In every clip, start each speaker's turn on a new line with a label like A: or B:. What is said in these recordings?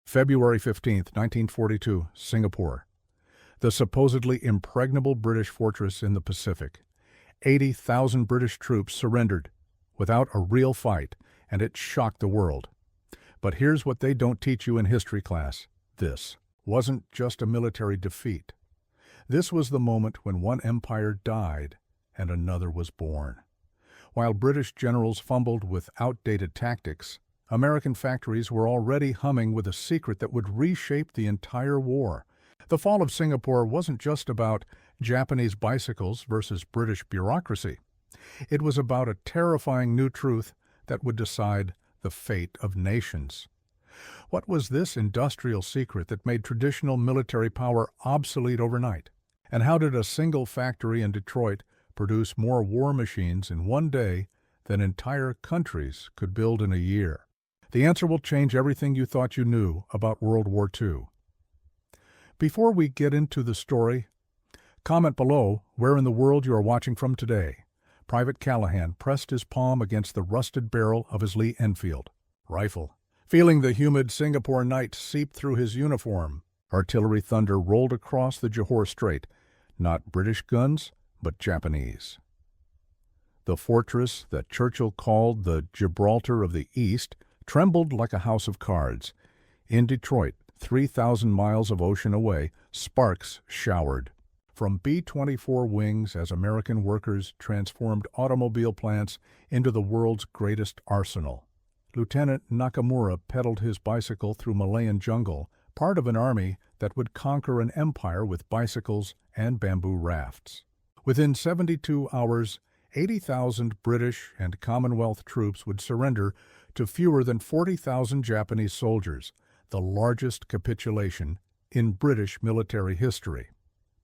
A: February 15, 1942, Singapore. The supposedly impregnable British fortress in the Pacific. 80,000 British troops surrendered without a real fight, and it shocked the world. But here's what they don't teach you in history class. This wasn't just a military defeat. This was the moment when one empire died and another was born. While British generals fumbled with outdated tactics, American factories were already humming with a secret that would reshape the entire war. The fall of Singapore wasn't just about Japanese bicycles versus British bureaucracy. It was about a terrifying new truth that would decide the fate of nations. What was this industrial secret that made traditional military power obsolete overnight? And how did a single factory in Detroit produce more war machines in one day than entire countries could build in a year? The answer will change everything you thought you knew about World War II. Before we get into the story, comment below where in the world you are watching from today. Private Callahan pressed his palm against the rusted barrel of his Lee Enfield rifle, feeling the humid Singapore night seep through his uniform. Artillery thunder rolled across the Johor Strait, not British guns, but Japanese. The fortress that Churchill called the Gibraltar of the East trembled like a house of cards. In Detroit, 3,000 miles of ocean away, sparks showered from B-24 wings as American workers transformed automobile plants into the world's greatest arsenal. Lieutenant Nakamura pedaled his bicycle through Malayan jungle, part of an army that would conquer an empire with bicycles and bamboo rafts. Within 72 hours, 80,000 British and Commonwealth troops would surrender to fewer than 40,000 Japanese soldiers, the largest capitulation in British military history.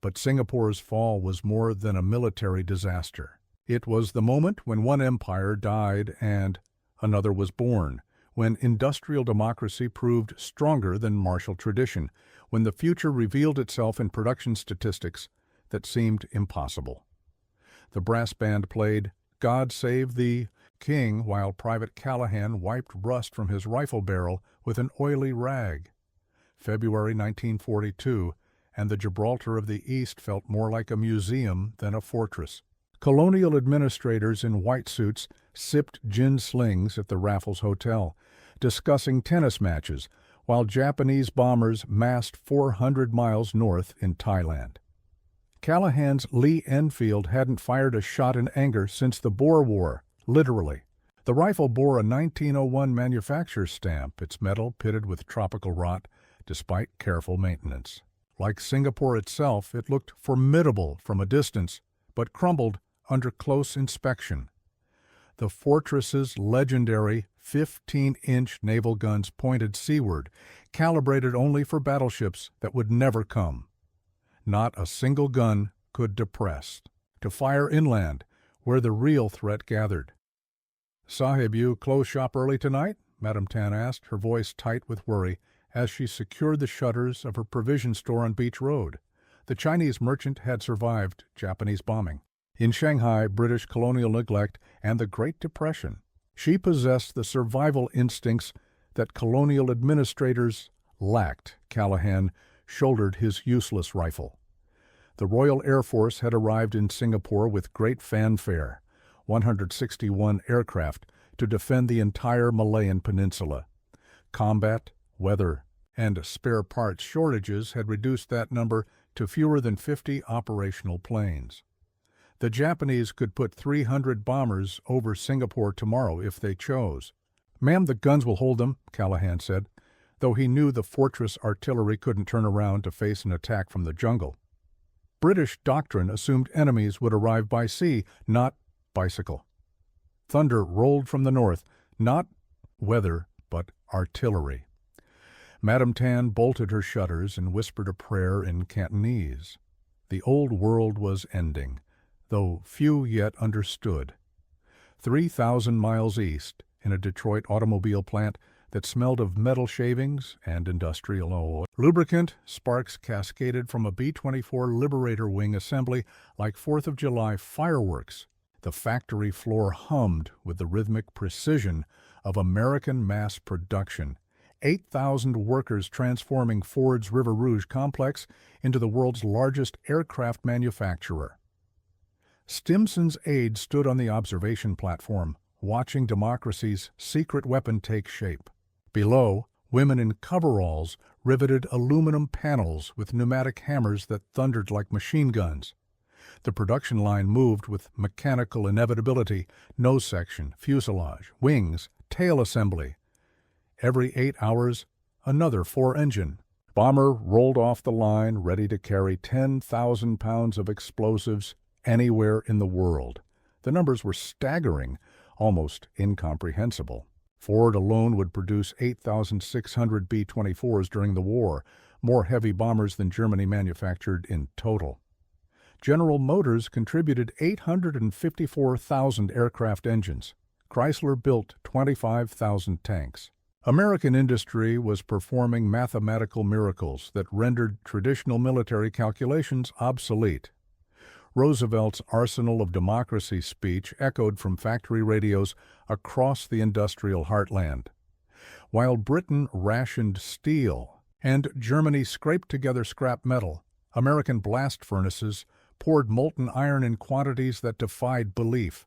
A: But Singapore's fall was more than a military disaster. It was the moment when one empire died and another was born, when industrial democracy proved stronger than martial tradition, when the future revealed itself in production statistics that seemed impossible. The brass band played "God Save the King" while Private Callahan wiped rust from his rifle barrel with an oily rag. February 1942, and the Gibraltar of the East felt more like a museum than a fortress. Colonial administrators in white suits sipped gin slings at the Raffles Hotel, discussing tennis matches, while Japanese bombers massed 400 miles north in Thailand. Callahan's Lee Enfield hadn't fired a shot in anger since the Boer War, literally. The rifle bore a 1901 manufacturer's stamp, its metal pitted with tropical rot, despite careful maintenance. Like Singapore itself, it looked formidable from a distance, but crumbled under close inspection. The fortress's legendary 15-inch naval guns pointed seaward, calibrated only for battleships that would never come. Not a single gun could depress, to fire inland, where the real threat gathered. "Sahib, you close shop early tonight?" Madame Tan asked, her voice tight with worry, as she secured the shutters of her provision store on Beach Road. The Chinese merchant had survived Japanese bombing. In Shanghai, British colonial neglect, and the Great Depression, she possessed the survival instincts that colonial administrators lacked. Callahan shouldered his useless rifle. The Royal Air Force had arrived in Singapore with great fanfare, 161 aircraft to defend the entire Malayan Peninsula. Combat, weather, and spare parts shortages had reduced that number to fewer than 50 operational planes. The Japanese could put 300 bombers over Singapore tomorrow if they chose. "Ma'am, the guns will hold them," Callahan said, though he knew the fortress artillery couldn't turn around to face an attack from the jungle. British doctrine assumed enemies would arrive by sea, not bicycle. Thunder rolled from the north, not weather, but artillery. Madame Tan bolted her shutters and whispered a prayer in Cantonese. The old world was ending, though few yet understood. 3,000 miles east, in a Detroit automobile plant that smelled of metal shavings and industrial oil lubricant, sparks cascaded from a B-24 Liberator wing assembly like 4th of July fireworks. The factory floor hummed with the rhythmic precision of American mass production. 8,000 workers transforming Ford's River Rouge complex into the world's largest aircraft manufacturer. Stimson's aide stood on the observation platform, watching democracy's secret weapon take shape. Below, women in coveralls riveted aluminum panels with pneumatic hammers that thundered like machine guns. The production line moved with mechanical inevitability: nose section, fuselage, wings, tail assembly. Every 8 hours, another four-engine bomber rolled off the line, ready to carry 10,000 pounds of explosives anywhere in the world. The numbers were staggering, almost incomprehensible. Ford alone would produce 8,600 B-24s during the war, more heavy bombers than Germany manufactured in total. General Motors contributed 854,000 aircraft engines. Chrysler built 25,000 tanks. American industry was performing mathematical miracles that rendered traditional military calculations obsolete. Roosevelt's arsenal of democracy speech echoed from factory radios across the industrial heartland. While Britain rationed steel and Germany scraped together scrap metal, American blast furnaces poured molten iron in quantities that defied belief.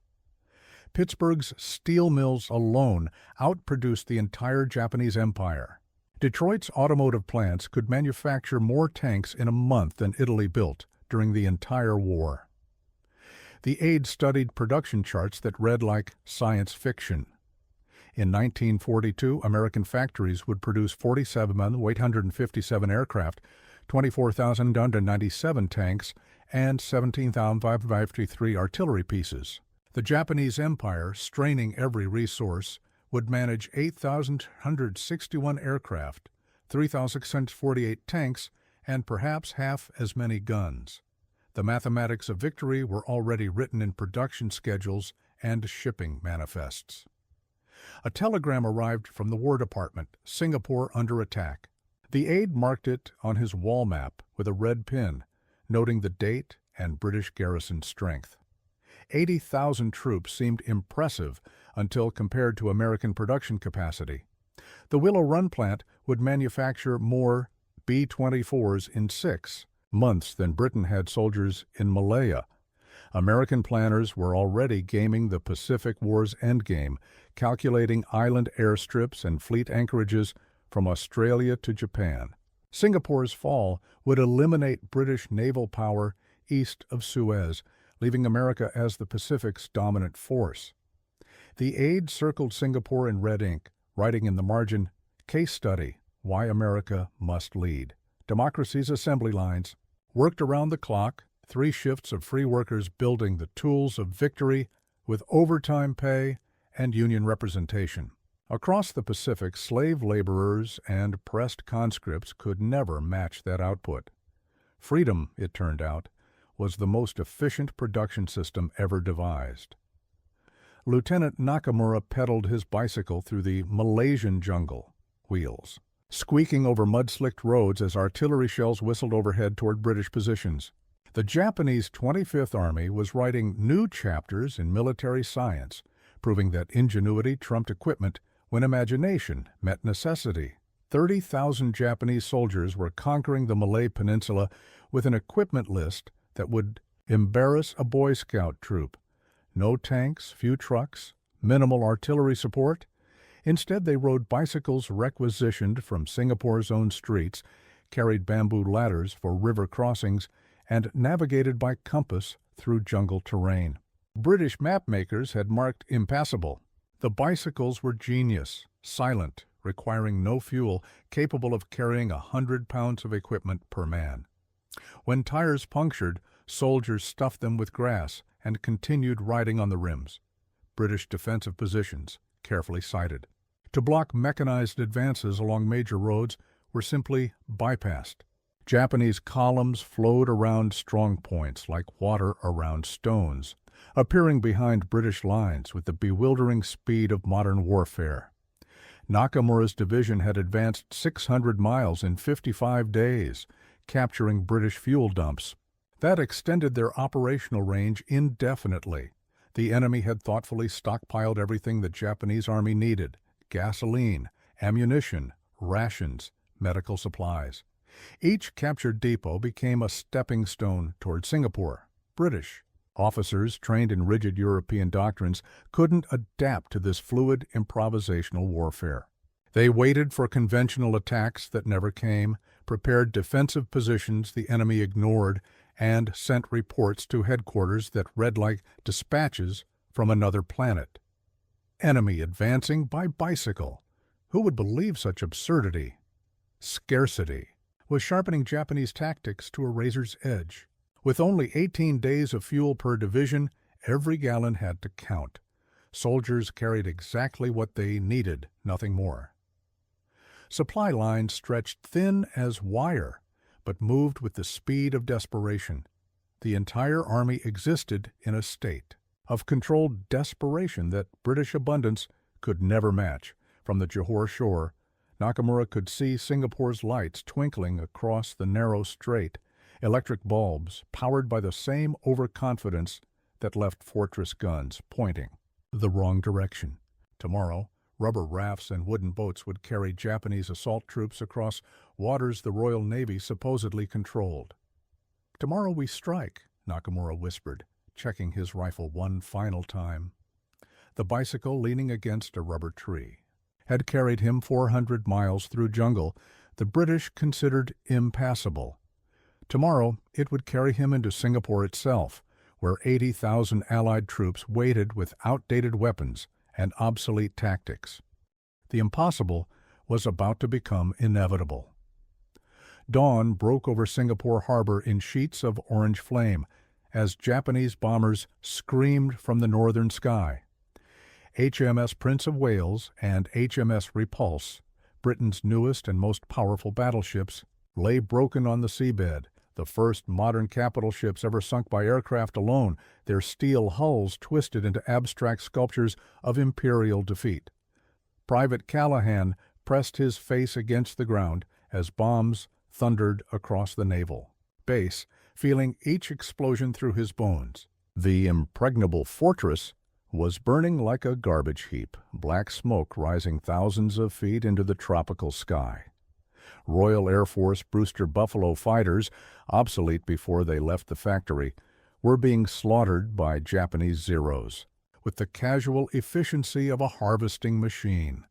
A: Pittsburgh's steel mills alone outproduced the entire Japanese empire. Detroit's automotive plants could manufacture more tanks in a month than Italy built during the entire war. The aide studied production charts that read like science fiction. In 1942, American factories would produce 857 aircraft, 24,097 tanks, and 17,553 artillery pieces. The Japanese Empire, straining every resource, would manage 8,161 aircraft, 3,648 tanks, and perhaps half as many guns. The mathematics of victory were already written in production schedules and shipping manifests. A telegram arrived from the War Department: Singapore under attack. The aide marked it on his wall map with a red pin, noting the date and British garrison strength. 80,000 troops seemed impressive until compared to American production capacity. The Willow Run plant would manufacture more B-24s in 6 months than Britain had soldiers in Malaya. American planners were already gaming the Pacific War's endgame, calculating island airstrips and fleet anchorages from Australia to Japan. Singapore's fall would eliminate British naval power east of Suez, leaving America as the Pacific's dominant force. The aide circled Singapore in red ink, writing in the margin, "Case study, why America must lead." Democracy's assembly lines worked around the clock, 3 shifts of free workers building the tools of victory with overtime pay and union representation. Across the Pacific, slave laborers and pressed conscripts could never match that output. Freedom, it turned out, was the most efficient production system ever devised. Lieutenant Nakamura pedaled his bicycle through the Malaysian jungle, wheels, squeaking over mud-slicked roads as artillery shells whistled overhead toward British positions. The Japanese 25th Army was writing new chapters in military science, proving that ingenuity trumped equipment when imagination met necessity. 30,000 Japanese soldiers were conquering the Malay Peninsula with an equipment list that would embarrass a Boy Scout troop. No tanks, few trucks, minimal artillery support. Instead, they rode bicycles requisitioned from Singapore's own streets, carried bamboo ladders for river crossings, and navigated by compass through jungle terrain. British mapmakers had marked impassable. The bicycles were genius, silent, requiring no fuel, capable of carrying 100 pounds of equipment per man. When tires punctured, soldiers stuffed them with grass and continued riding on the rims. British defensive positions, carefully sighted, to block mechanized advances along major roads, were simply bypassed. Japanese columns flowed around strong points like water around stones, appearing behind British lines with the bewildering speed of modern warfare. Nakamura's division had advanced 600 miles in 55 days, capturing British fuel dumps. That extended their operational range indefinitely. The enemy had thoughtfully stockpiled everything the Japanese army needed: gasoline, ammunition, rations, medical supplies. Each captured depot became a stepping stone toward Singapore. British officers trained in rigid European doctrines couldn't adapt to this fluid improvisational warfare. They waited for conventional attacks that never came, prepared defensive positions the enemy ignored, and sent reports to headquarters that read like dispatches from another planet. Enemy advancing by bicycle. Who would believe such absurdity? Scarcity was sharpening Japanese tactics to a razor's edge. With only 18 days of fuel per division, every gallon had to count. Soldiers carried exactly what they needed, nothing more. Supply lines stretched thin as wire, but moved with the speed of desperation. The entire army existed in a state of controlled desperation that British abundance could never match. From the Johor shore, Nakamura could see Singapore's lights twinkling across the narrow strait, electric bulbs powered by the same overconfidence that left fortress guns pointing the wrong direction. Tomorrow, rubber rafts and wooden boats would carry Japanese assault troops across waters the Royal Navy supposedly controlled. "Tomorrow we strike," Nakamura whispered, checking his rifle one final time. The bicycle, leaning against a rubber tree, had carried him 400 miles through jungle the British considered impassable. Tomorrow it would carry him into Singapore itself, where 80,000 Allied troops waited with outdated weapons and obsolete tactics. The impossible was about to become inevitable. Dawn broke over Singapore harbor in sheets of orange flame as Japanese bombers screamed from the northern sky. HMS Prince of Wales and HMS Repulse, Britain's newest and most powerful battleships, lay broken on the seabed, the first modern capital ships ever sunk by aircraft alone, their steel hulls twisted into abstract sculptures of imperial defeat. Private Callahan pressed his face against the ground as bombs thundered across the naval base, feeling each explosion through his bones. The impregnable fortress was burning like a garbage heap, black smoke rising thousands of feet into the tropical sky. Royal Air Force Brewster Buffalo fighters, obsolete before they left the factory, were being slaughtered by Japanese Zeros, with the casual efficiency of a harvesting machine.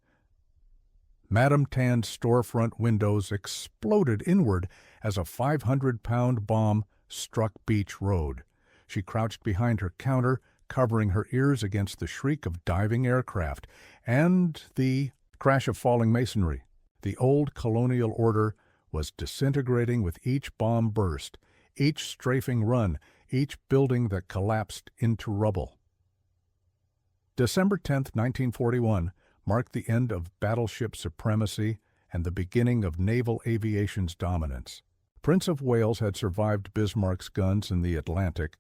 A: Madame Tan's storefront windows exploded inward as a 500-pound bomb struck Beach Road. She crouched behind her counter, covering her ears against the shriek of diving aircraft and the crash of falling masonry. The old colonial order was disintegrating with each bomb burst, each strafing run, each building that collapsed into rubble. December 10, 1941, marked the end of battleship supremacy and the beginning of naval aviation's dominance. Prince of Wales had survived Bismarck's guns in the Atlantic,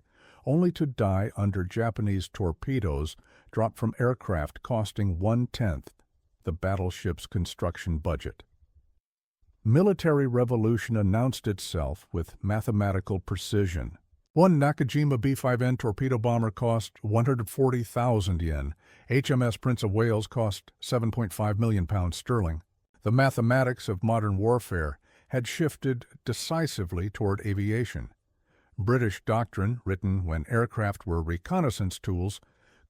A: only to die under Japanese torpedoes dropped from aircraft costing 1/10 the battleship's construction budget. Military revolution announced itself with mathematical precision. One Nakajima B-5N torpedo bomber cost 140,000 yen. HMS Prince of Wales cost 7.5 million pounds sterling. The mathematics of modern warfare had shifted decisively toward aviation. British doctrine, written when aircraft were reconnaissance tools,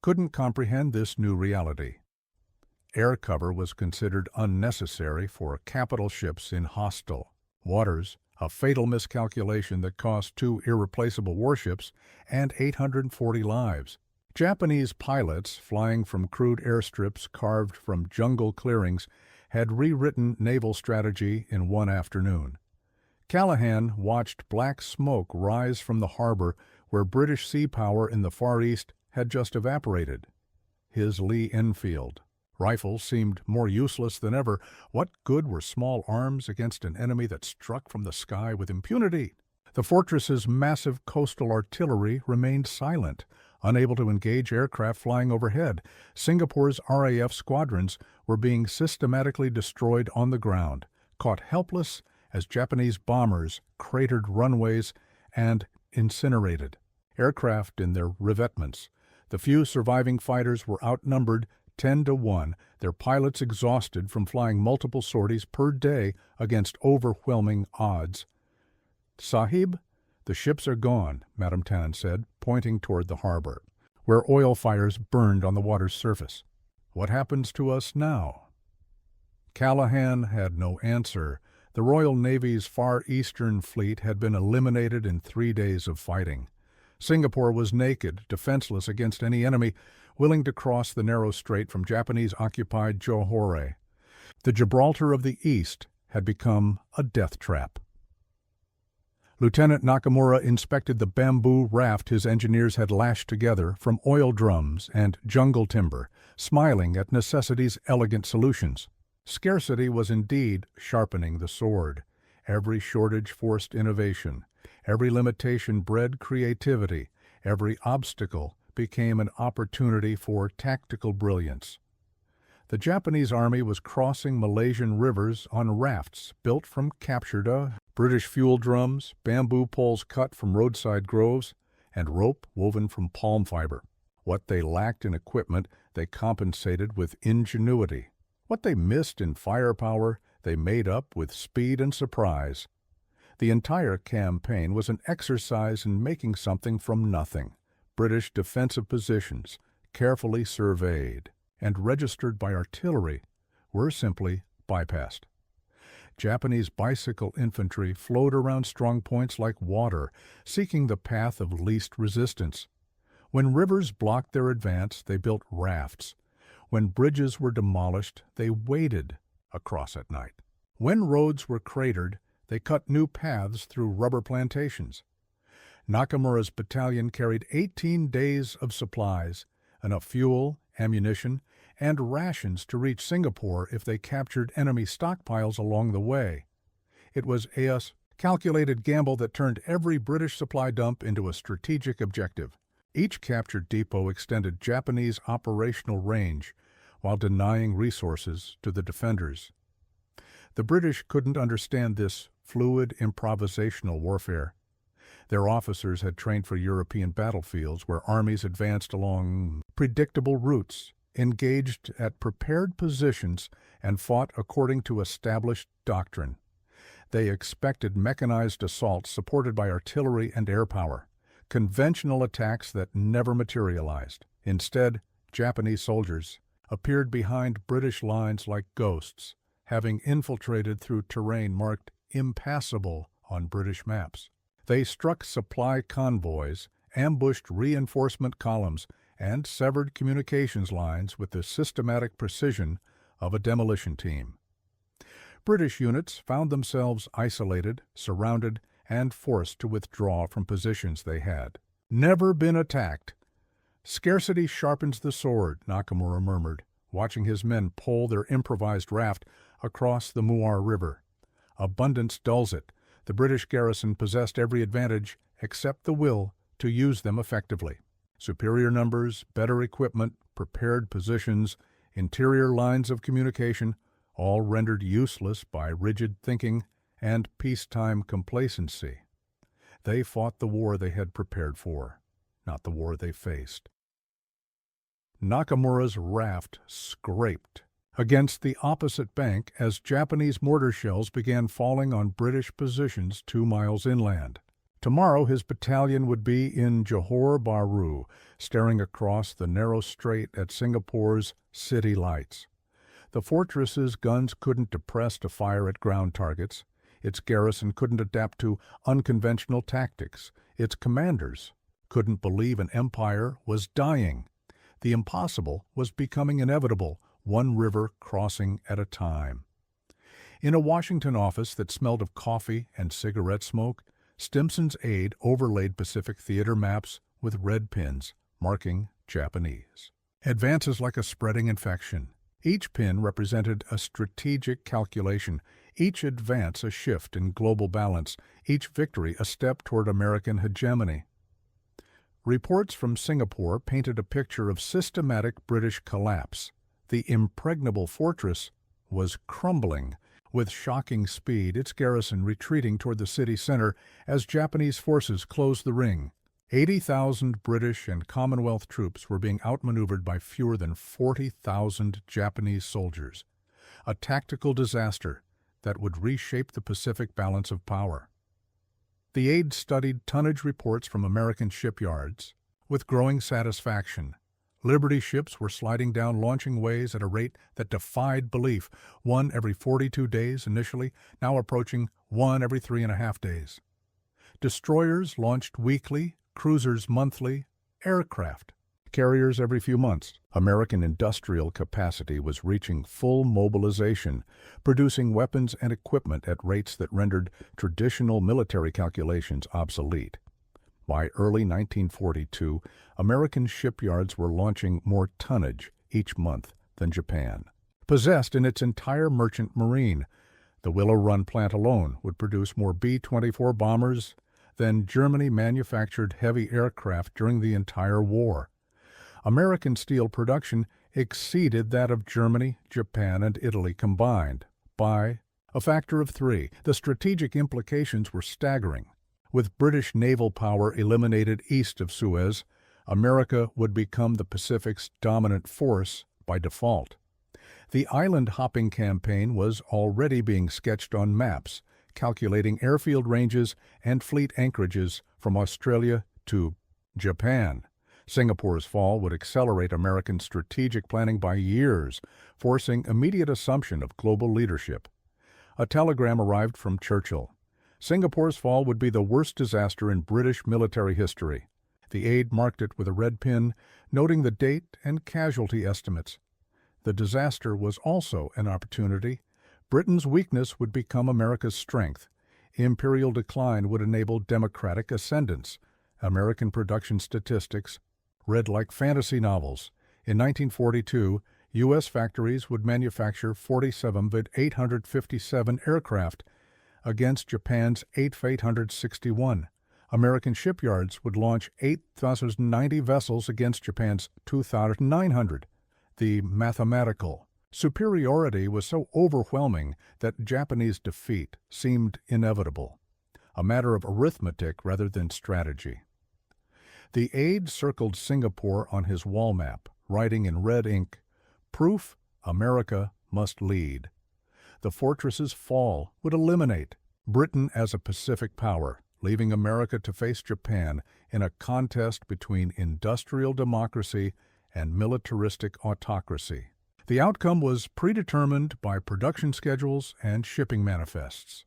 A: couldn't comprehend this new reality. Air cover was considered unnecessary for capital ships in hostile waters, a fatal miscalculation that cost 2 irreplaceable warships and 840 lives. Japanese pilots, flying from crude airstrips carved from jungle clearings, had rewritten naval strategy in one afternoon. Callahan watched black smoke rise from the harbor where British sea power in the Far East had just evaporated. His Lee Enfield rifles seemed more useless than ever. What good were small arms against an enemy that struck from the sky with impunity? The fortress's massive coastal artillery remained silent, unable to engage aircraft flying overhead. Singapore's RAF squadrons were being systematically destroyed on the ground, caught helpless as Japanese bombers cratered runways and incinerated aircraft in their revetments. The few surviving fighters were outnumbered 10-1, their pilots exhausted from flying multiple sorties per day against overwhelming odds. "Sahib, the ships are gone," Madame Tan said, pointing toward the harbor, where oil fires burned on the water's surface. "What happens to us now?" Callahan had no answer. The Royal Navy's Far Eastern Fleet had been eliminated in 3 days of fighting. Singapore was naked, defenseless against any enemy, willing to cross the narrow strait from Japanese-occupied Johore. The Gibraltar of the East had become a death trap. Lieutenant Nakamura inspected the bamboo raft his engineers had lashed together from oil drums and jungle timber, smiling at necessity's elegant solutions. Scarcity was indeed sharpening the sword. Every shortage forced innovation. Every limitation bred creativity. Every obstacle became an opportunity for tactical brilliance. The Japanese army was crossing Malaysian rivers on rafts built from captured British fuel drums, bamboo poles cut from roadside groves, and rope woven from palm fiber. What they lacked in equipment, they compensated with ingenuity. What they missed in firepower, they made up with speed and surprise. The entire campaign was an exercise in making something from nothing. British defensive positions, carefully surveyed and registered by artillery, were simply bypassed. Japanese bicycle infantry flowed around strong points like water, seeking the path of least resistance. When rivers blocked their advance, they built rafts. When bridges were demolished, they waded across at night. When roads were cratered, they cut new paths through rubber plantations. Nakamura's battalion carried 18 days of supplies, enough fuel, ammunition, and rations to reach Singapore if they captured enemy stockpiles along the way. It was a calculated gamble that turned every British supply dump into a strategic objective. Each captured depot extended Japanese operational range while denying resources to the defenders. The British couldn't understand this fluid improvisational warfare. Their officers had trained for European battlefields where armies advanced along predictable routes, engaged at prepared positions, and fought according to established doctrine. They expected mechanized assaults supported by artillery and air power, conventional attacks that never materialized. Instead, Japanese soldiers appeared behind British lines like ghosts, having infiltrated through terrain marked impassable on British maps. They struck supply convoys, ambushed reinforcement columns, and severed communications lines with the systematic precision of a demolition team. British units found themselves isolated, surrounded, and forced to withdraw from positions they had never been attacked. "Scarcity sharpens the sword," Nakamura murmured, watching his men pole their improvised raft across the Muar River. "Abundance dulls it." The British garrison possessed every advantage except the will to use them effectively. Superior numbers, better equipment, prepared positions, interior lines of communication, all rendered useless by rigid thinking and peacetime complacency. They fought the war they had prepared for, not the war they faced. Nakamura's raft scraped against the opposite bank as Japanese mortar shells began falling on British positions 2 miles inland. Tomorrow his battalion would be in Johor Bahru, staring across the narrow strait at Singapore's city lights. The fortress's guns couldn't depress to fire at ground targets. Its garrison couldn't adapt to unconventional tactics. Its commanders couldn't believe an empire was dying. The impossible was becoming inevitable, one river crossing at a time. In a Washington office that smelled of coffee and cigarette smoke, Stimson's aide overlaid Pacific Theater maps with red pins, marking Japanese. Advances like a spreading infection. Each pin represented a strategic calculation, each advance a shift in global balance, each victory a step toward American hegemony. Reports from Singapore painted a picture of systematic British collapse. The impregnable fortress was crumbling. With shocking speed, its garrison retreating toward the city center as Japanese forces closed the ring. 80,000 British and Commonwealth troops were being outmaneuvered by fewer than 40,000 Japanese soldiers, a tactical disaster that would reshape the Pacific balance of power. The aide studied tonnage reports from American shipyards with growing satisfaction. Liberty ships were sliding down launching ways at a rate that defied belief, one every 42 days initially, now approaching one every 3.5 days. Destroyers launched weekly, cruisers monthly, aircraft carriers every few months. American industrial capacity was reaching full mobilization, producing weapons and equipment at rates that rendered traditional military calculations obsolete. By early 1942, American shipyards were launching more tonnage each month than Japan. Possessed in its entire merchant marine, the Willow Run plant alone would produce more B-24 bombers than Germany manufactured heavy aircraft during the entire war. American steel production exceeded that of Germany, Japan, and Italy combined by a factor of 3. The strategic implications were staggering. With British naval power eliminated east of Suez, America would become the Pacific's dominant force by default. The island-hopping campaign was already being sketched on maps, calculating airfield ranges and fleet anchorages from Australia to Japan. Singapore's fall would accelerate American strategic planning by years, forcing immediate assumption of global leadership. A telegram arrived from Churchill. Singapore's fall would be the worst disaster in British military history. The aide marked it with a red pin, noting the date and casualty estimates. The disaster was also an opportunity. Britain's weakness would become America's strength. Imperial decline would enable democratic ascendance. American production statistics read like fantasy novels. In 1942, U.S. factories would manufacture 47,857 aircraft against Japan's 8,861. American shipyards would launch 8,090 vessels against Japan's 2,900. The mathematical superiority was so overwhelming that Japanese defeat seemed inevitable, a matter of arithmetic rather than strategy. The aide circled Singapore on his wall map, writing in red ink, "Proof America must lead." The fortress's fall would eliminate Britain as a Pacific power, leaving America to face Japan in a contest between industrial democracy and militaristic autocracy. The outcome was predetermined by production schedules and shipping manifests.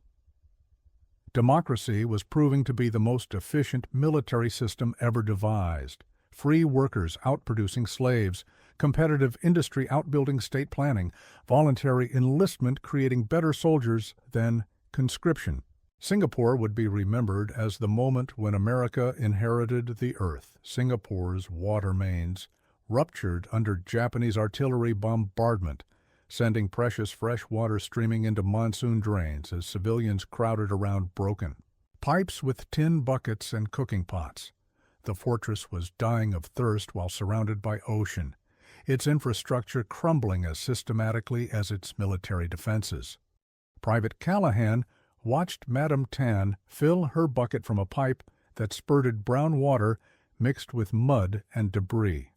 A: Democracy was proving to be the most efficient military system ever devised. Free workers outproducing slaves, competitive industry outbuilding state planning, voluntary enlistment creating better soldiers than conscription. Singapore would be remembered as the moment when America inherited the earth. Singapore's water mains ruptured under Japanese artillery bombardment, sending precious fresh water streaming into monsoon drains as civilians crowded around broken pipes with tin buckets and cooking pots. The fortress was dying of thirst while surrounded by ocean, its infrastructure crumbling as systematically as its military defenses. Private Callahan watched Madame Tan fill her bucket from a pipe that spurted brown water mixed with mud and debris.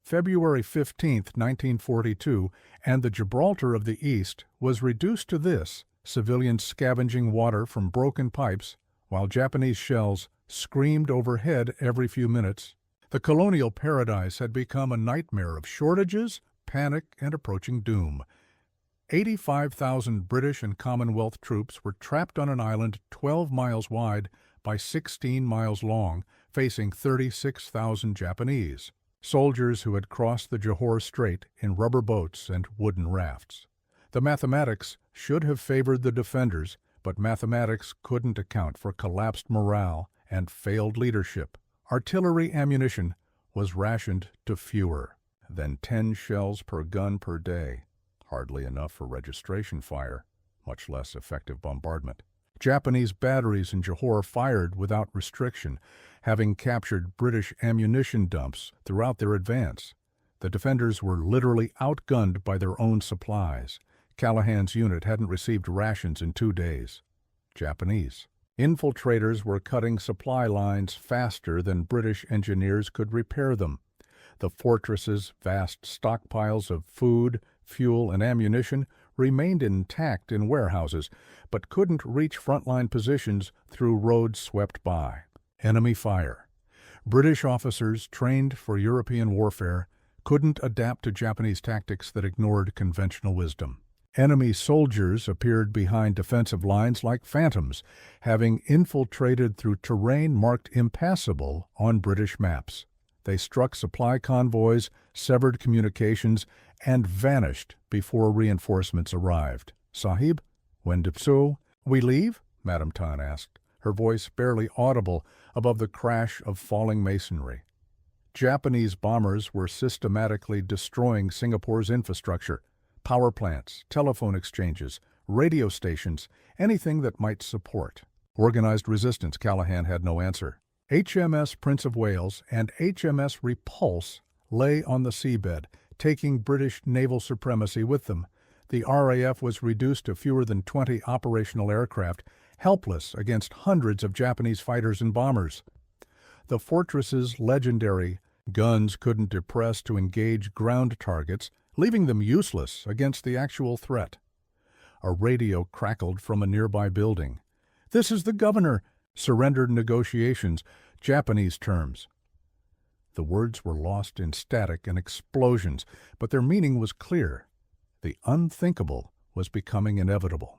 A: February 15, 1942, and the Gibraltar of the East was reduced to this, civilians scavenging water from broken pipes while Japanese shells screamed overhead every few minutes. The colonial paradise had become a nightmare of shortages, panic, and approaching doom. 85,000 British and Commonwealth troops were trapped on an island 12 miles wide by 16 miles long, facing 36,000 Japanese. Soldiers who had crossed the Johor Strait in rubber boats and wooden rafts. The mathematics should have favored the defenders, but mathematics couldn't account for collapsed morale and failed leadership. Artillery ammunition was rationed to fewer than 10 shells per gun per day, hardly enough for registration fire, much less effective bombardment. Japanese batteries in Johor fired without restriction, having captured British ammunition dumps throughout their advance. The defenders were literally outgunned by their own supplies. Callahan's unit hadn't received rations in 2 days. Japanese Infiltrators were cutting supply lines faster than British engineers could repair them. The fortress's vast stockpiles of food, fuel, and ammunition remained intact in warehouses, but couldn't reach frontline positions through roads swept by. Enemy fire. British officers trained for European warfare couldn't adapt to Japanese tactics that ignored conventional wisdom. Enemy soldiers appeared behind defensive lines like phantoms, having infiltrated through terrain marked impassable on British maps. They struck supply convoys, severed communications, and vanished before reinforcements arrived. "Sahib, when dipso, we leave?" Madame Tan asked, her voice barely audible above the crash of falling masonry. Japanese bombers were systematically destroying Singapore's infrastructure, power plants, telephone exchanges, radio stations, anything that might support. Organized resistance, Callahan had no answer. HMS Prince of Wales and HMS Repulse lay on the seabed, taking British naval supremacy with them. The RAF was reduced to fewer than 20 operational aircraft, helpless against hundreds of Japanese fighters and bombers. The fortress's legendary guns couldn't depress to engage ground targets, leaving them useless against the actual threat. A radio crackled from a nearby building. "This is the governor. Surrendered negotiations, Japanese terms." The words were lost in static and explosions, but their meaning was clear. The unthinkable was becoming inevitable.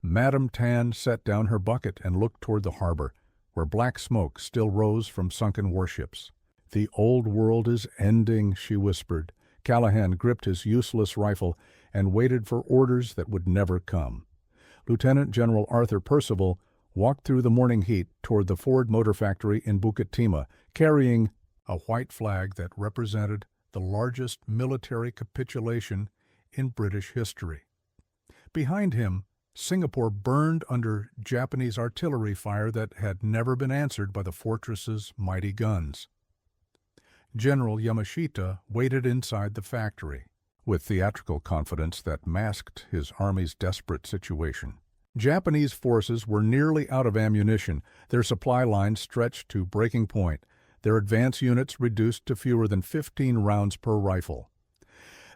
A: Madame Tan set down her bucket and looked toward the harbor, where black smoke still rose from sunken warships. "The old world is ending," she whispered. Callahan gripped his useless rifle and waited for orders that would never come. Lieutenant General Arthur Percival walked through the morning heat toward the Ford Motor Factory in Bukit Timah, carrying a white flag that represented the largest military capitulation in British history. Behind him, Singapore burned under Japanese artillery fire that had never been answered by the fortress's mighty guns. General Yamashita waited inside the factory, with theatrical confidence that masked his army's desperate situation. Japanese forces were nearly out of ammunition, their supply lines stretched to breaking point, their advance units reduced to fewer than 15 rounds per rifle.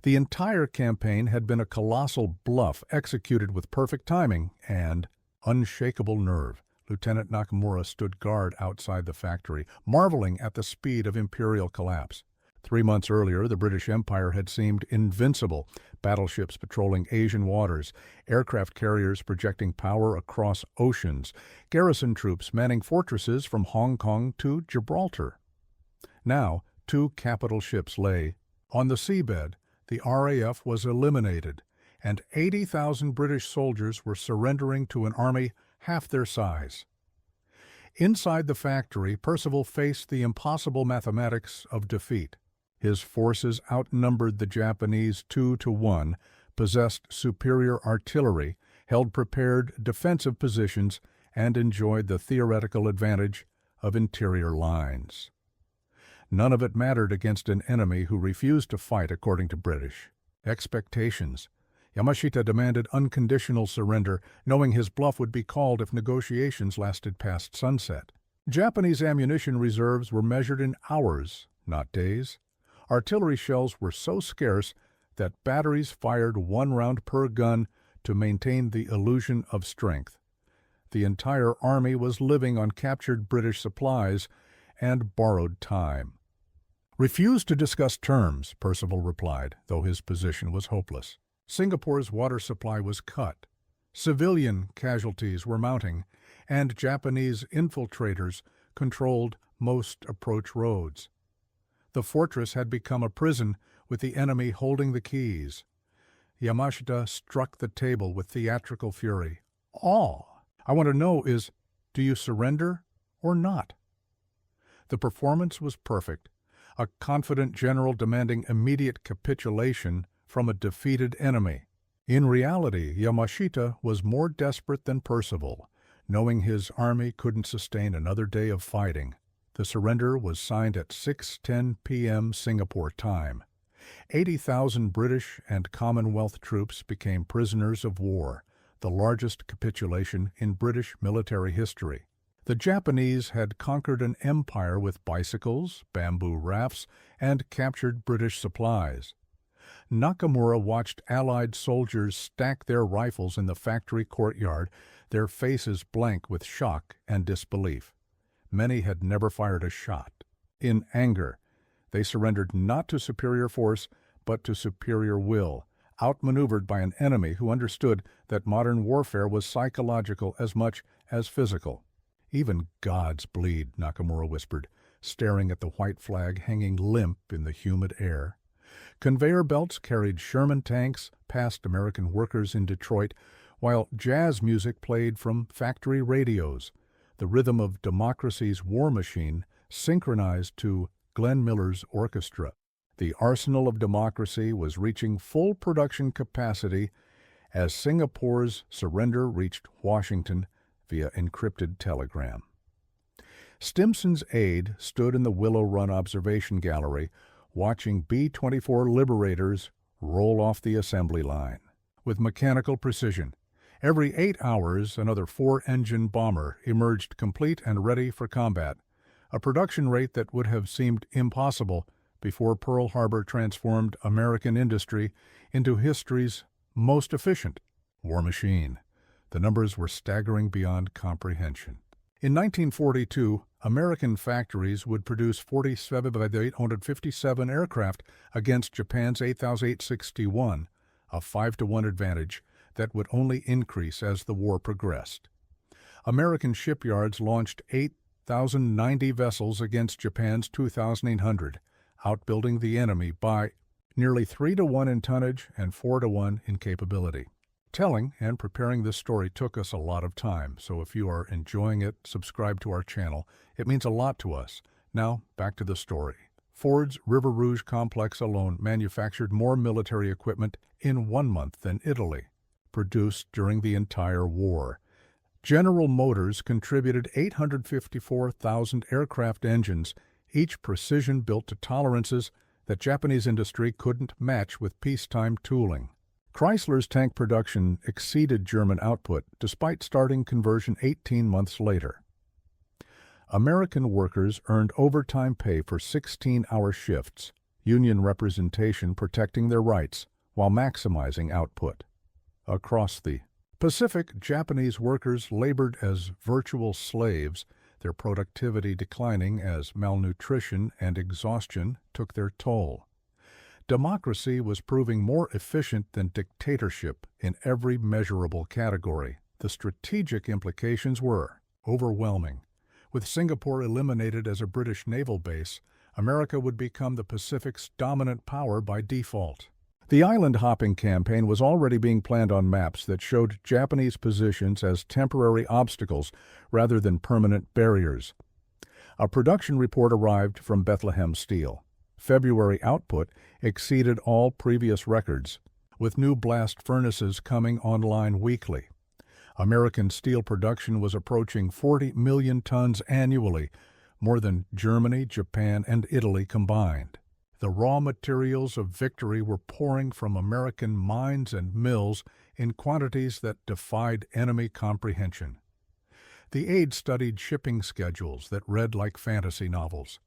A: The entire campaign had been a colossal bluff executed with perfect timing and unshakable nerve. Lieutenant Nakamura stood guard outside the factory, marveling at the speed of imperial collapse. 3 months earlier, the British Empire had seemed invincible, battleships patrolling Asian waters, aircraft carriers projecting power across oceans, garrison troops manning fortresses from Hong Kong to Gibraltar. Now, 2 capital ships lay on the seabed. The RAF was eliminated, and 80,000 British soldiers were surrendering to an army half their size. Inside the factory, Percival faced the impossible mathematics of defeat. His forces outnumbered the Japanese 2-1, possessed superior artillery, held prepared defensive positions, and enjoyed the theoretical advantage of interior lines. None of it mattered against an enemy who refused to fight according to British expectations. Yamashita demanded unconditional surrender, knowing his bluff would be called if negotiations lasted past sunset. Japanese ammunition reserves were measured in hours, not days. Artillery shells were so scarce that batteries fired 1 round per gun to maintain the illusion of strength. The entire army was living on captured British supplies and borrowed time. "Refuse to discuss terms," Percival replied, though his position was hopeless. Singapore's water supply was cut, civilian casualties were mounting, and Japanese infiltrators controlled most approach roads. The fortress had become a prison with the enemy holding the keys. Yamashita struck the table with theatrical fury. "All I want to know is, do you surrender or not?" The performance was perfect, a confident general demanding immediate capitulation from a defeated enemy. In reality, Yamashita was more desperate than Percival, knowing his army couldn't sustain another day of fighting. The surrender was signed at 6:10 p.m. Singapore time. 80,000 British and Commonwealth troops became prisoners of war. the largest capitulation in British military history. The Japanese had conquered an empire with bicycles, bamboo rafts, and captured British supplies. Nakamura watched Allied soldiers stack their rifles in the factory courtyard, their faces blank with shock and disbelief. Many had never fired a shot. In anger, they surrendered not to superior force, but to superior will, outmaneuvered by an enemy who understood that modern warfare was psychological as much as physical. "Even gods bleed," Nakamura whispered, staring at the white flag hanging limp in the humid air. Conveyor belts carried Sherman tanks past American workers in Detroit, while jazz music played from factory radios, the rhythm of democracy's war machine synchronized to Glenn Miller's orchestra. The arsenal of democracy was reaching full production capacity as Singapore's surrender reached Washington via encrypted telegram. Stimson's aide stood in the Willow Run observation gallery, watching B-24 Liberators roll off the assembly line. With mechanical precision, every 8 hours another 4-engine bomber emerged complete and ready for combat, a production rate that would have seemed impossible before Pearl Harbor transformed American industry into history's most efficient war machine. The numbers were staggering beyond comprehension. In 1942, American factories would produce 47 of the 857 aircraft against Japan's 8,861, a 5-to-1 advantage that would only increase as the war progressed. American shipyards launched 8,090 vessels against Japan's 2,800, outbuilding the enemy by nearly 3-to-1 in tonnage and 4-to-1 in capability. Telling and preparing this story took us a lot of time, so if you are enjoying it, subscribe to our channel. It means a lot to us. Now, back to the story. Ford's River Rouge complex alone manufactured more military equipment in 1 month than Italy, produced during the entire war. General Motors contributed 854,000 aircraft engines, each precision-built to tolerances that Japanese industry couldn't match with peacetime tooling. Chrysler's tank production exceeded German output, despite starting conversion 18 months later. American workers earned overtime pay for 16-hour shifts, union representation protecting their rights while maximizing output. Across the Pacific, Japanese workers labored as virtual slaves, their productivity declining as malnutrition and exhaustion took their toll. Democracy was proving more efficient than dictatorship in every measurable category. The strategic implications were overwhelming. With Singapore eliminated as a British naval base, America would become the Pacific's dominant power by default. The island-hopping campaign was already being planned on maps that showed Japanese positions as temporary obstacles rather than permanent barriers. A production report arrived from Bethlehem Steel. February output exceeded all previous records, with new blast furnaces coming online weekly. American steel production was approaching 40 million tons annually, more than Germany, Japan, and Italy combined. The raw materials of victory were pouring from American mines and mills in quantities that defied enemy comprehension. The aide studied shipping schedules that read like fantasy novels.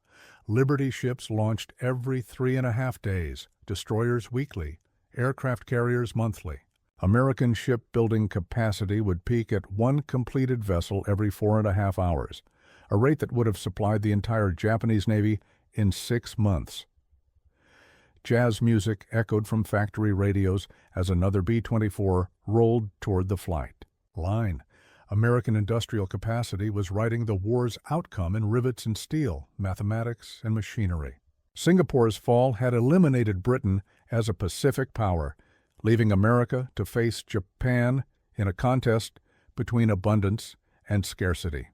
A: Liberty ships launched every 3.5 days, destroyers weekly, aircraft carriers monthly. American shipbuilding capacity would peak at 1 completed vessel every 4.5 hours, a rate that would have supplied the entire Japanese Navy in 6 months. Jazz music echoed from factory radios as another B-24 rolled toward the flight line. American industrial capacity was writing the war's outcome in rivets and steel, mathematics, and machinery. Singapore's fall had eliminated Britain as a Pacific power, leaving America to face Japan in a contest between abundance and scarcity.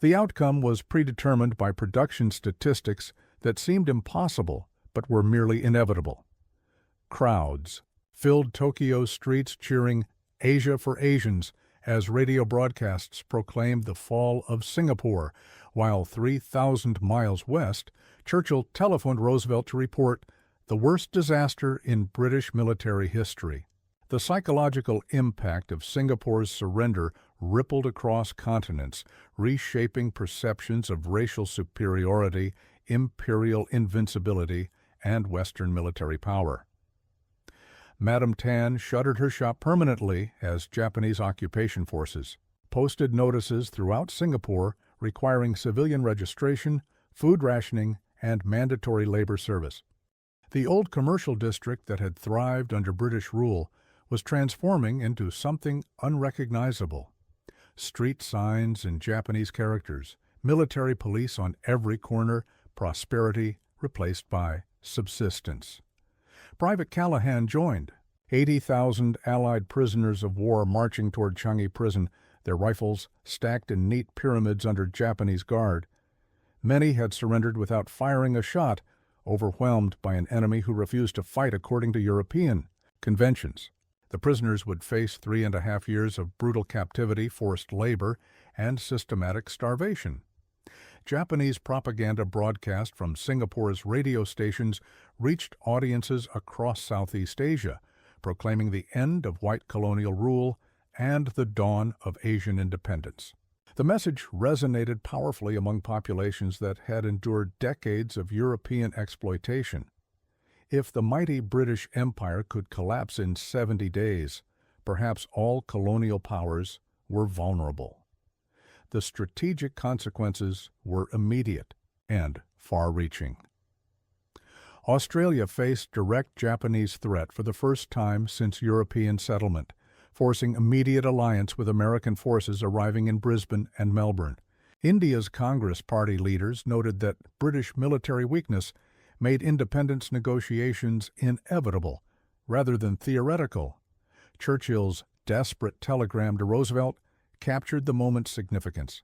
A: The outcome was predetermined by production statistics that seemed impossible but were merely inevitable. Crowds filled Tokyo's streets cheering "Asia for Asians" as radio broadcasts proclaimed the fall of Singapore, while 3,000 miles west, Churchill telephoned Roosevelt to report the worst disaster in British military history. The psychological impact of Singapore's surrender rippled across continents, reshaping perceptions of racial superiority, imperial invincibility, and Western military power. Madame Tan shuttered her shop permanently as Japanese occupation forces posted notices throughout Singapore requiring civilian registration, food rationing, and mandatory labor service. The old commercial district that had thrived under British rule was transforming into something unrecognizable. Street signs in Japanese characters, military police on every corner, prosperity replaced by subsistence. Private Callahan joined. 80,000 Allied prisoners of war marching toward Changi Prison, their rifles stacked in neat pyramids under Japanese guard. Many had surrendered without firing a shot, overwhelmed by an enemy who refused to fight according to European conventions. The prisoners would face 3.5 years of brutal captivity, forced labor, and systematic starvation. Japanese propaganda broadcast from Singapore's radio stations reached audiences across Southeast Asia, proclaiming the end of white colonial rule and the dawn of Asian independence. The message resonated powerfully among populations that had endured decades of European exploitation. If the mighty British Empire could collapse in 70 days, perhaps all colonial powers were vulnerable. The strategic consequences were immediate and far-reaching. Australia faced direct Japanese threat for the first time since European settlement, forcing immediate alliance with American forces arriving in Brisbane and Melbourne. India's Congress Party leaders noted that British military weakness made independence negotiations inevitable rather than theoretical. Churchill's desperate telegram to Roosevelt captured the moment's significance.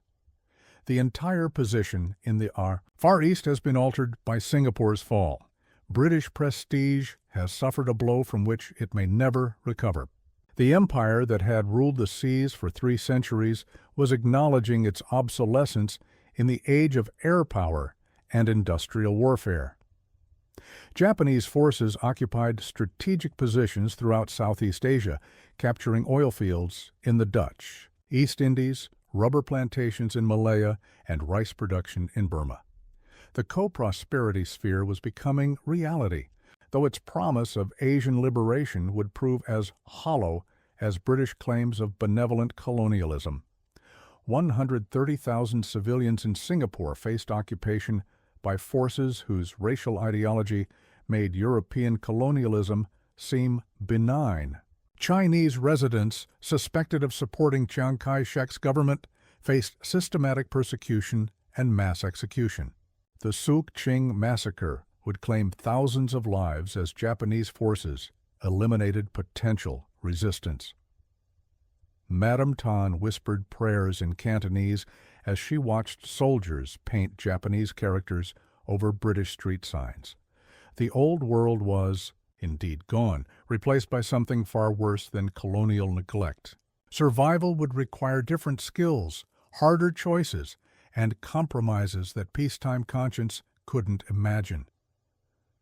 A: The entire position in the Far East has been altered by Singapore's fall. British prestige has suffered a blow from which it may never recover. The empire that had ruled the seas for 3 centuries was acknowledging its obsolescence in the age of air power and industrial warfare. Japanese forces occupied strategic positions throughout Southeast Asia, capturing oil fields in the Dutch, East Indies, rubber plantations in Malaya, and rice production in Burma. The co-prosperity sphere was becoming reality, though its promise of Asian liberation would prove as hollow as British claims of benevolent colonialism. 130,000 civilians in Singapore faced occupation by forces whose racial ideology made European colonialism seem benign. Chinese residents suspected of supporting Chiang Kai-shek's government faced systematic persecution and mass execution. The Suk Ching massacre would claim thousands of lives as Japanese forces eliminated potential resistance. Madame Tan whispered prayers in Cantonese as she watched soldiers paint Japanese characters over British street signs. The old world was, indeed, gone, replaced by something far worse than colonial neglect. Survival would require different skills, harder choices, and compromises that peacetime conscience couldn't imagine.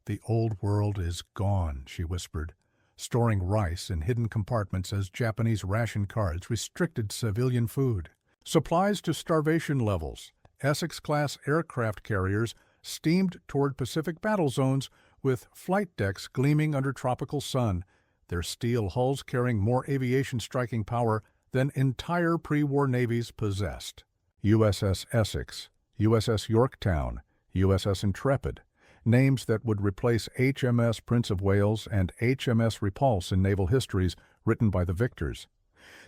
A: "The old world is gone," she whispered, storing rice in hidden compartments as Japanese ration cards restricted civilian food. Supplies to starvation levels, Essex-class aircraft carriers steamed toward Pacific battle zones with flight decks gleaming under tropical sun, their steel hulls carrying more aviation striking power than entire pre-war navies possessed. USS Essex, USS Yorktown, USS Intrepid, names that would replace HMS Prince of Wales and HMS Repulse in naval histories written by the victors.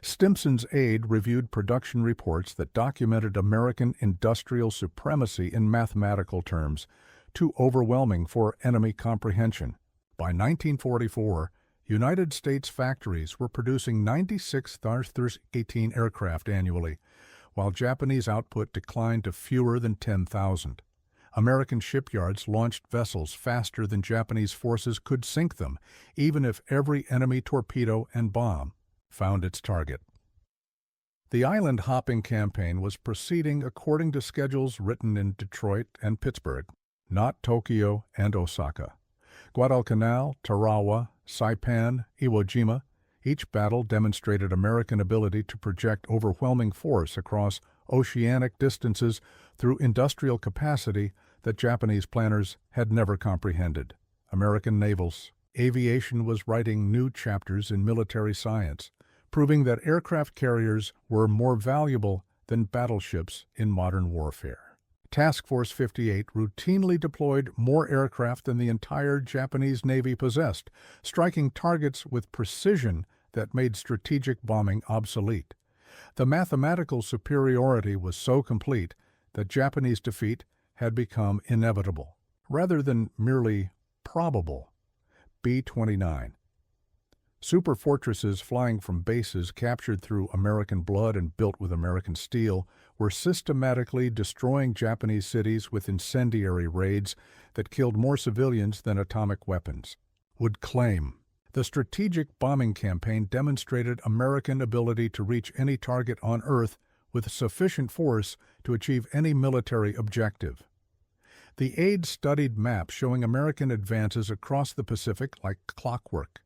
A: Stimson's aide reviewed production reports that documented American industrial supremacy in mathematical terms, too overwhelming for enemy comprehension. By 1944, United States factories were producing 96 THAAD-18 aircraft annually, while Japanese output declined to fewer than 10,000. American shipyards launched vessels faster than Japanese forces could sink them, even if every enemy torpedo and bomb found its target. The island-hopping campaign was proceeding according to schedules written in Detroit and Pittsburgh, not Tokyo and Osaka. Guadalcanal, Tarawa, Saipan, Iwo Jima, Each battle demonstrated American ability to project overwhelming force across oceanic distances through industrial capacity that Japanese planners had never comprehended. American navals. Aviation was writing new chapters in military science, proving that aircraft carriers were more valuable than battleships in modern warfare. Task Force 58 routinely deployed more aircraft than the entire Japanese Navy possessed, striking targets with precision that made strategic bombing obsolete. The mathematical superiority was so complete that Japanese defeat had become inevitable, rather than merely probable. B-29. Superfortresses flying from bases captured through American blood and built with American steel were systematically destroying Japanese cities with incendiary raids that killed more civilians than atomic weapons. Would claim. The strategic bombing campaign demonstrated American ability to reach any target on Earth with sufficient force to achieve any military objective. The aide studied maps showing American advances across the Pacific like clockwork.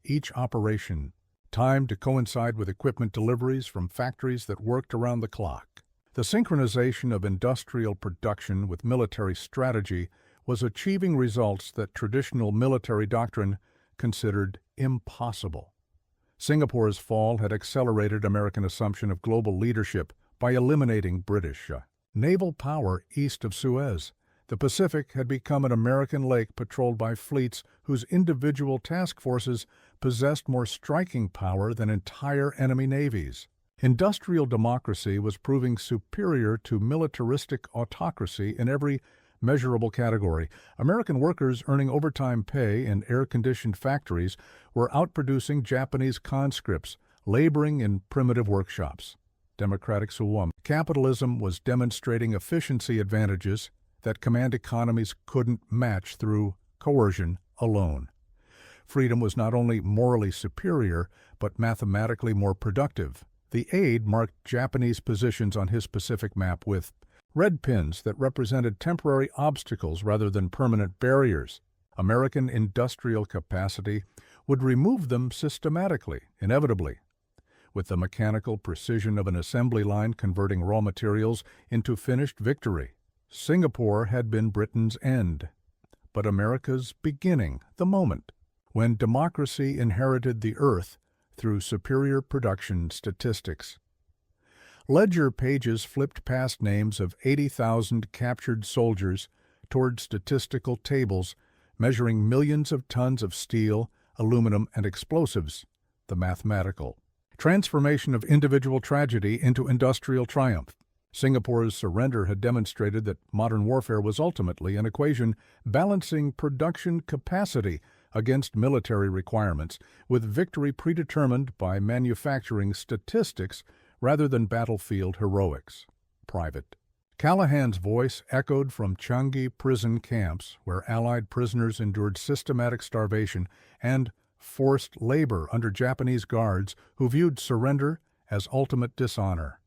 A: Each operation timed to coincide with equipment deliveries from factories that worked around the clock. The synchronization of industrial production with military strategy was achieving results that traditional military doctrine considered impossible. Singapore's fall had accelerated American assumption of global leadership by eliminating British naval power east of Suez. The Pacific had become an American lake patrolled by fleets whose individual task forces possessed more striking power than entire enemy navies. Industrial democracy was proving superior to militaristic autocracy in every measurable category. American workers earning overtime pay in air-conditioned factories were outproducing Japanese conscripts laboring in primitive workshops. Democratic Suwam. Capitalism was demonstrating efficiency advantages that command economies couldn't match through coercion alone. Freedom was not only morally superior, but mathematically more productive. The aide marked Japanese positions on his Pacific map with red pins that represented temporary obstacles rather than permanent barriers. American industrial capacity would remove them systematically, inevitably, with the mechanical precision of an assembly line converting raw materials into finished victory. Singapore had been Britain's end, but America's beginning, the moment when democracy inherited the earth through superior production statistics. Ledger pages flipped past names of 80,000 captured soldiers toward statistical tables measuring millions of tons of steel, aluminum, and explosives, the mathematical transformation of individual tragedy into industrial triumph. Singapore's surrender had demonstrated that modern warfare was ultimately an equation balancing production capacity against military requirements, with victory predetermined by manufacturing statistics rather than battlefield heroics. Private. Callahan's voice echoed from Changi prison camps, where Allied prisoners endured systematic starvation and forced labor under Japanese guards who viewed surrender as ultimate dishonor.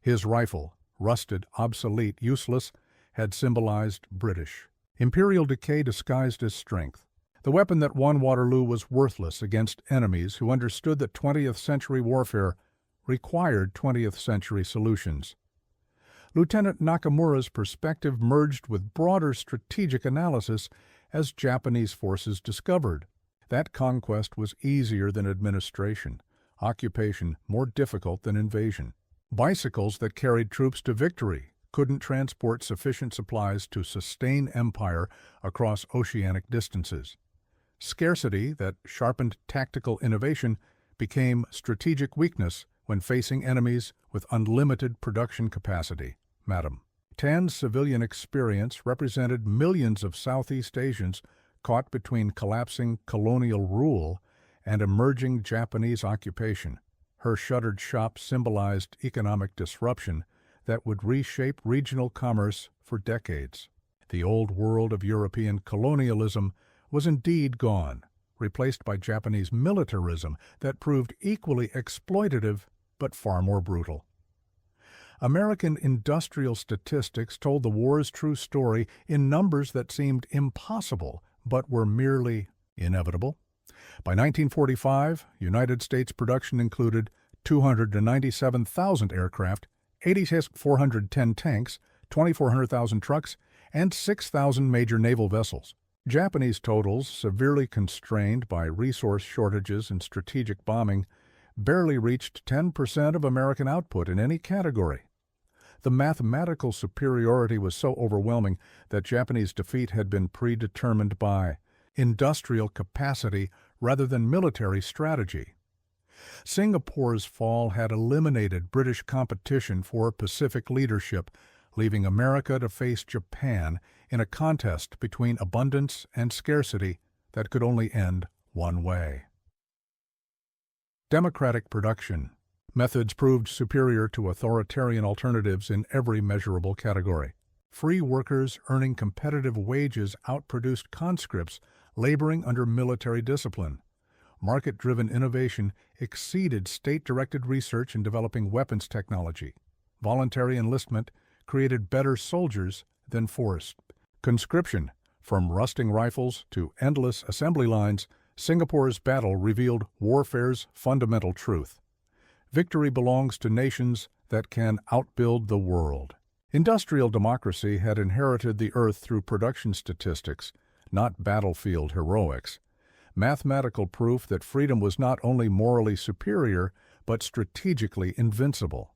A: His rifle, rusted, obsolete, useless, had symbolized British imperial decay disguised as strength. The weapon that won Waterloo was worthless against enemies who understood that 20th century warfare required 20th century solutions. Lieutenant Nakamura's perspective merged with broader strategic analysis as Japanese forces discovered that conquest was easier than administration, occupation more difficult than invasion. Bicycles that carried troops to victory couldn't transport sufficient supplies to sustain empire across oceanic distances. Scarcity that sharpened tactical innovation became strategic weakness when facing enemies with unlimited production capacity. Madam. Tan's civilian experience represented millions of Southeast Asians caught between collapsing colonial rule and emerging Japanese occupation. Her shuttered shop symbolized economic disruption that would reshape regional commerce for decades. The old world of European colonialism was indeed gone, replaced by Japanese militarism that proved equally exploitative but far more brutal. American industrial statistics told the war's true story in numbers that seemed impossible but were merely inevitable. By 1945, United States production included 297,000 aircraft, 8,410 tanks, 2,400,000 trucks, and 6,000 major naval vessels. Japanese totals, severely constrained by resource shortages and strategic bombing, barely reached 10% of American output in any category. The mathematical superiority was so overwhelming that Japanese defeat had been predetermined by industrial capacity rather than military strategy. Singapore's fall had eliminated British competition for Pacific leadership, leaving America to face Japan in a contest between abundance and scarcity that could only end one way. Democratic production. Methods proved superior to authoritarian alternatives in every measurable category. Free workers earning competitive wages outproduced conscripts laboring under military discipline. Market-driven innovation exceeded state-directed research in developing weapons technology. Voluntary enlistment created better soldiers than forced. Conscription, from rusting rifles to endless assembly lines, Singapore's battle revealed warfare's fundamental truth. Victory belongs to nations that can outbuild the world. Industrial democracy had inherited the earth through production statistics, not battlefield heroics. Mathematical proof that freedom was not only morally superior, but strategically invincible.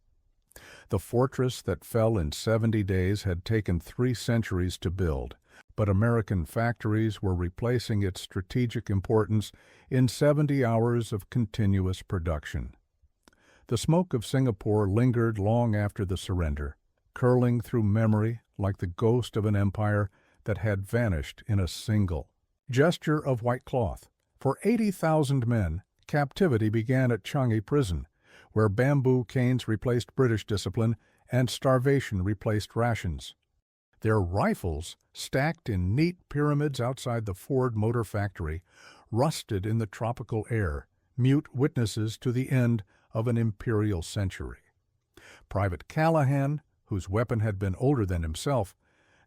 A: The fortress that fell in 70 days had taken 3 centuries to build, but American factories were replacing its strategic importance in 70 hours of continuous production. The smoke of Singapore lingered long after the surrender, curling through memory like the ghost of an empire that had vanished in a single gesture of white cloth. For 80,000 men, captivity began at Changi Prison, where bamboo canes replaced British discipline and starvation replaced rations. Their rifles, stacked in neat pyramids outside the Ford Motor Factory, rusted in the tropical air, mute witnesses to the end of an imperial century. Private Callahan, whose weapon had been older than himself,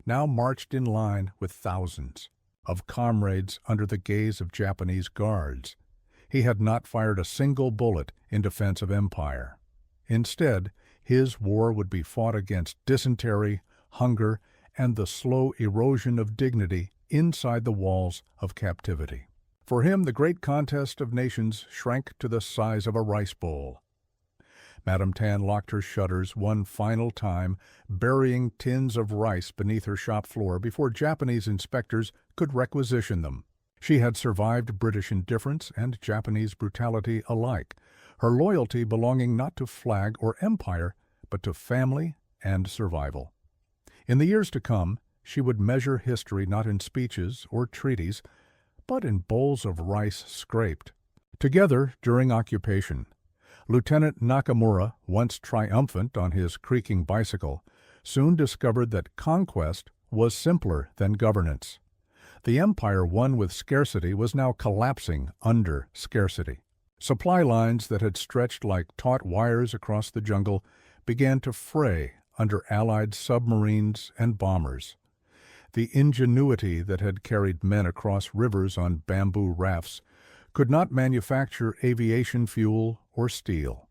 A: now marched in line with thousands of comrades under the gaze of Japanese guards. He had not fired a single bullet in defense of empire. Instead, his war would be fought against dysentery, hunger, and the slow erosion of dignity inside the walls of captivity. For him, the great contest of nations shrank to the size of a rice bowl. Madame Tan locked her shutters one final time, burying tins of rice beneath her shop floor before Japanese inspectors could requisition them. She had survived British indifference and Japanese brutality alike, her loyalty belonging not to flag or empire, but to family and survival. In the years to come, she would measure history not in speeches or treaties, but in bowls of rice scraped. Together during occupation, Lieutenant Nakamura, once triumphant on his creaking bicycle, soon discovered that conquest was simpler than governance. The empire won with scarcity was now collapsing under scarcity. Supply lines that had stretched like taut wires across the jungle began to fray under Allied submarines and bombers. The ingenuity that had carried men across rivers on bamboo rafts could not manufacture aviation fuel or steel.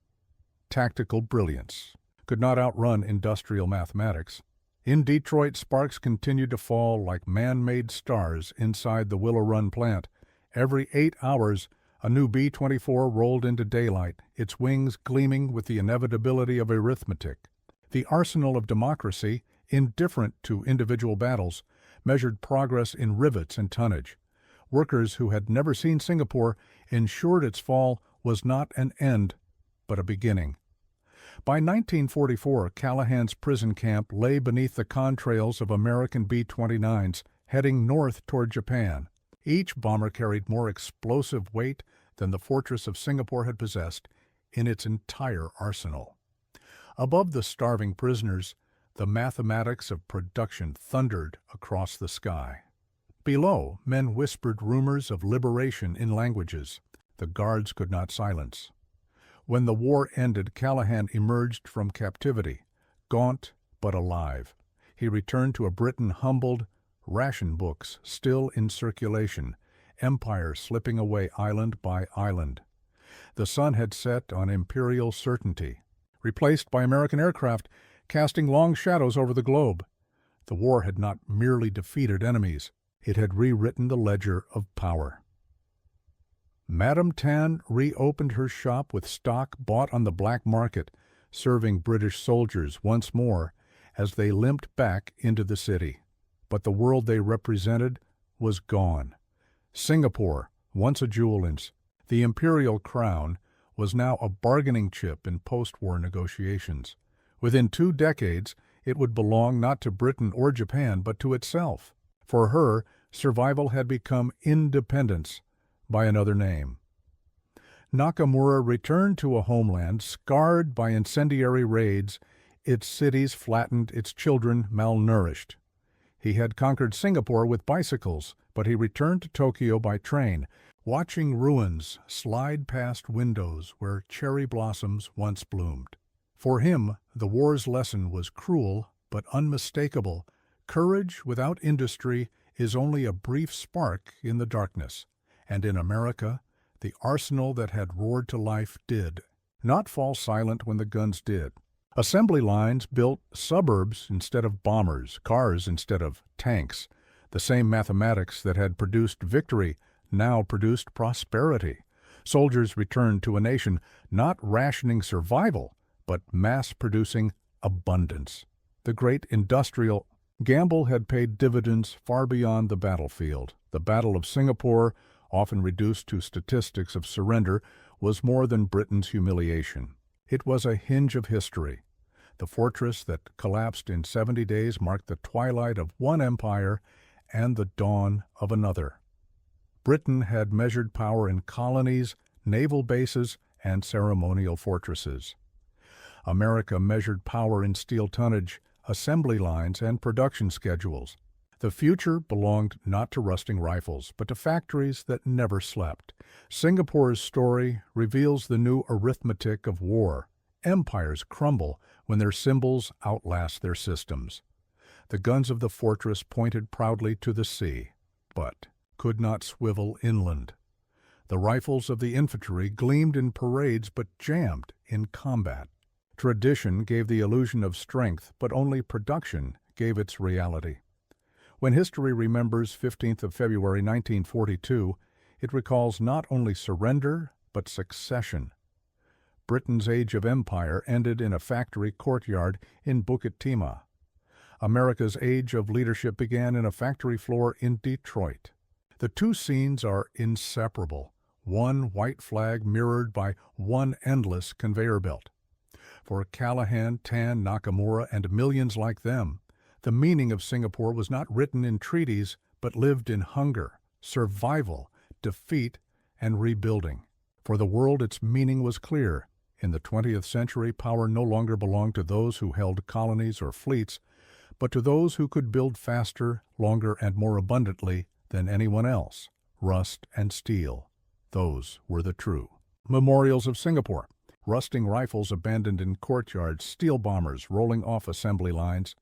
A: Tactical brilliance could not outrun industrial mathematics. In Detroit, sparks continued to fall like man-made stars inside the Willow Run plant. Every 8 hours, a new B-24 rolled into daylight, its wings gleaming with the inevitability of arithmetic. The arsenal of democracy, indifferent to individual battles, measured progress in rivets and tonnage. Workers who had never seen Singapore ensured its fall was not an end, but a beginning. By 1944, Callahan's prison camp lay beneath the contrails of American B-29s heading north toward Japan. Each bomber carried more explosive weight than the fortress of Singapore had possessed in its entire arsenal. Above the starving prisoners, the mathematics of production thundered across the sky. Below, men whispered rumors of liberation in languages the guards could not silence. When the war ended, Callahan emerged from captivity, gaunt but alive. He returned to a Britain humbled, ration books still in circulation, empire slipping away island by island. The sun had set on imperial certainty, replaced by American aircraft casting long shadows over the globe. The war had not merely defeated enemies, it had rewritten the ledger of power. Madame Tan reopened her shop with stock bought on the black market, serving British soldiers once more as they limped back into the city. But the world they represented was gone. Singapore, once a jewel in the imperial crown, was now a bargaining chip in post-war negotiations. Within 2 decades, it would belong not to Britain or Japan, but to itself. For her, survival had become independence by another name. Nakamura returned to a homeland scarred by incendiary raids, its cities flattened, its children malnourished. He had conquered Singapore with bicycles, but he returned to Tokyo by train, watching ruins slide past windows where cherry blossoms once bloomed. For him, the war's lesson was cruel but unmistakable. Courage without industry is only a brief spark in the darkness. And in America, the arsenal that had roared to life did not fall silent when the guns did. Assembly lines built suburbs instead of bombers, cars instead of tanks. The same mathematics that had produced victory now produced prosperity. Soldiers returned to a nation not rationing survival, but mass-producing abundance. The great industrial gamble had paid dividends far beyond the battlefield. The Battle of Singapore, often reduced to statistics of surrender, was more than Britain's humiliation. It was a hinge of history. The fortress that collapsed in 70 days marked the twilight of one empire and the dawn of another. Britain had measured power in colonies, naval bases, and ceremonial fortresses. America measured power in steel tonnage, assembly lines, and production schedules. The future belonged not to rusting rifles, but to factories that never slept. Singapore's story reveals the new arithmetic of war. Empires crumble when their symbols outlast their systems. The guns of the fortress pointed proudly to the sea, but could not swivel inland. The rifles of the infantry gleamed in parades but jammed in combat. Tradition gave the illusion of strength, but only production gave its reality. When history remembers 15th of February 1942, it recalls not only surrender, but succession. Britain's age of empire ended in a factory courtyard in Bukit Timah. America's age of leadership began in a factory floor in Detroit. The two scenes are inseparable, one white flag mirrored by one endless conveyor belt. For Callahan, Tan, Nakamura, and millions like them, the meaning of Singapore was not written in treaties, but lived in hunger, survival, defeat, and rebuilding. For the world, its meaning was clear. In the 20th century, power no longer belonged to those who held colonies or fleets, but to those who could build faster, longer, and more abundantly than anyone else. Rust and steel, those were the true memorials of Singapore. Rusting rifles abandoned in courtyards, steel bombers rolling off assembly lines.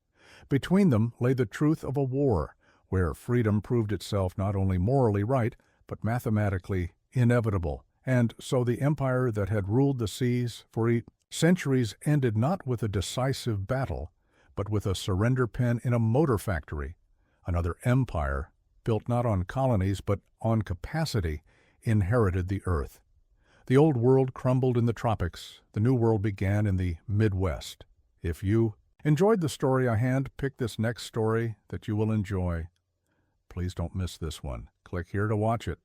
A: Between them lay the truth of a war, where freedom proved itself not only morally right, but mathematically inevitable. And so the empire that had ruled the seas for centuries ended not with a decisive battle, but with a surrender pen in a motor factory. Another empire, built not on colonies, but on capacity, inherited the earth. The old world crumbled in the tropics. The new world began in the Midwest. If you enjoyed the story I hand-picked this next story that you will enjoy, please don't miss this one. Click here to watch it.